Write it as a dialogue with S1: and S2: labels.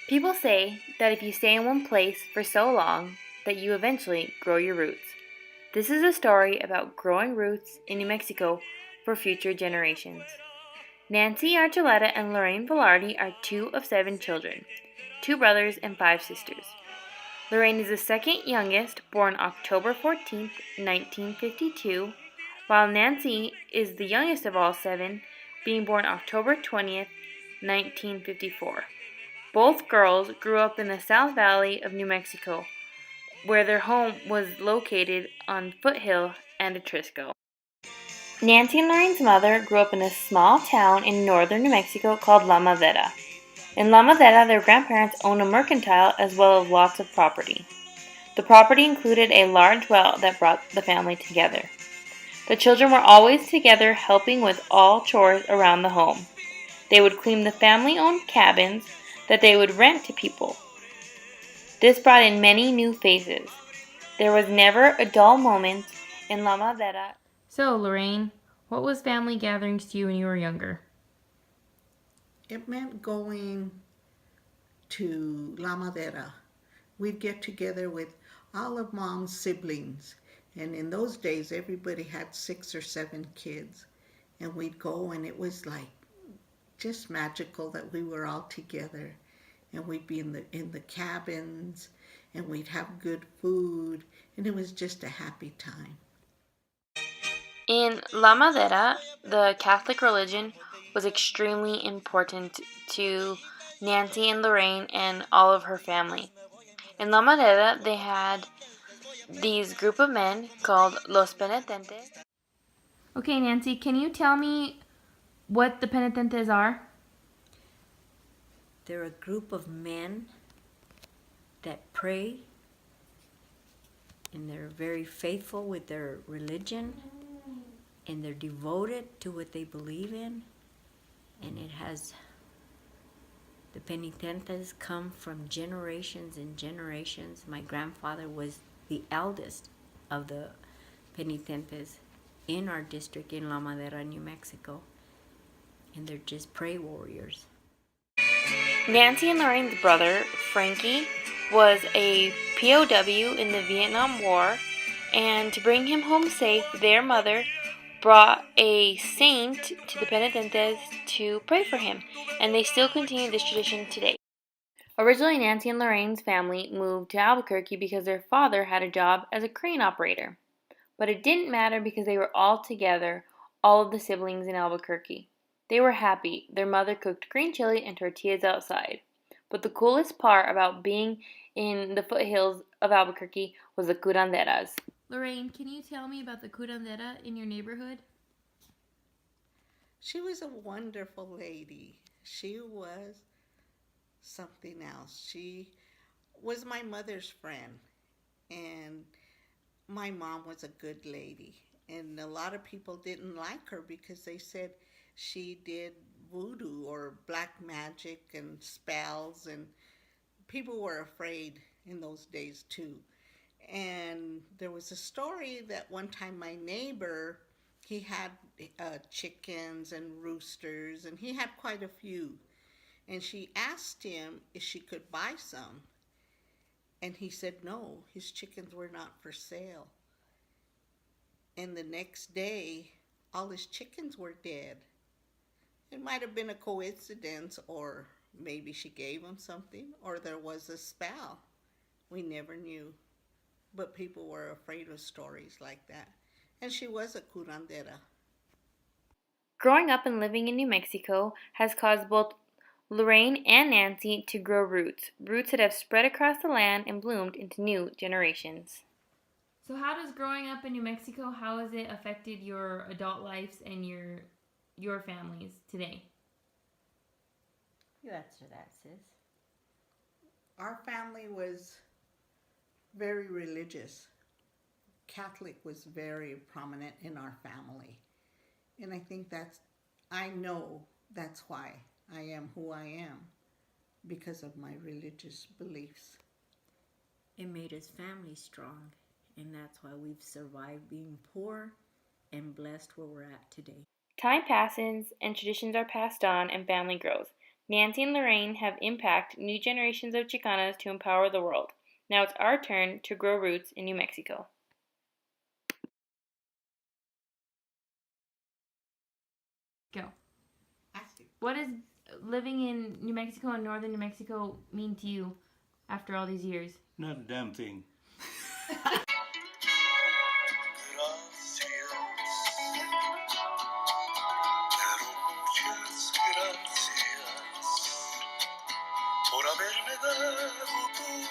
S1: People say that if you stay in one place for so long, that you eventually grow your roots. This is a story about growing roots in New Mexico for future generations. Nancy Archuleta and Lorraine Velarde are two of 7 children, 2 brothers and 5 sisters. Lorraine is the second youngest, born October 14, 1952, while Nancy is the youngest of all 7, being born October 20th, 1954. Both girls grew up in the South Valley of New Mexico, where their home was located on Foothill and Atrisco. Nancy and Lorraine's mother grew up in a small town in northern New Mexico called La Madera. In La Madera, their grandparents owned a mercantile as well as lots of property. The property included a large well that brought the family together. The children were always together helping with all chores around the home. They would clean the family-owned cabins that they would rent to people. This brought in many new faces. There was never a dull moment in La Madera. So, Lorraine, what was family gatherings to you when you were younger?
S2: It meant going to La Madera. We'd get together with all of Mom's siblings. And in those days, everybody had 6 or 7 kids. And we'd go, and it was like just magical that we were all together. And we'd be in the cabins, and we'd have good food. And it was just a happy time.
S1: In La Madera, the Catholic religion was extremely important to Nancy and Lorraine and all of her family. In La Madera, they had these group of men called Los Penitentes. Okay, Nancy, can you tell me what the Penitentes are?
S3: They're a group of men that pray, and they're very faithful with their religion, and they're devoted to what they believe in. And the penitentes come from generations and generations. My grandfather was the eldest of the penitentes in our district in La Madera, New Mexico. And they're just prayer warriors.
S1: Nancy and Lorraine's brother, Frankie, was a POW in the Vietnam War, and to bring him home safe, their mother brought a saint to the Penitentes to pray for him, and they still continue this tradition today. Originally, Nancy and Lorraine's family moved to Albuquerque because their father had a job as a crane operator. But it didn't matter because they were all together, all of the siblings in Albuquerque. They were happy. Their mother cooked green chili and tortillas outside. But the coolest part about being in the foothills of Albuquerque was the curanderas. Lorraine, can you tell me about the curandera in your neighborhood?
S2: She was a wonderful lady. She was something else. She was my mother's friend, and my mom was a good lady. And a lot of people didn't like her because they said she did voodoo or black magic and spells, and people were afraid in those days too. And there was a story that one time my neighbor, he had chickens and roosters, and he had quite a few. And she asked him if she could buy some. And he said no, his chickens were not for sale. And the next day, all his chickens were dead. It might have been a coincidence, or maybe she gave him something, or there was a spell. We never knew. But people were afraid of stories like that. And she was a curandera.
S1: Growing up and living in New Mexico has caused both Lorraine and Nancy to grow roots that have spread across the land and bloomed into new generations. So how does growing up in New Mexico, how has it affected your adult lives and your families today?
S3: You answer that, sis.
S2: Our family was very religious. Catholic was very prominent in our family. And I know that's why I am who I am, because of my religious beliefs.
S3: It made us family strong, and that's why we've survived being poor and blessed where we're at today.
S1: Time passes and traditions are passed on and family grows. Nancy and Lorraine have impacted new generations of Chicanas to empower the world. Now it's our turn to grow roots in New Mexico. Go.
S2: Ask you.
S1: What does living in New Mexico and northern New Mexico mean to you after all these years?
S4: Not a damn thing.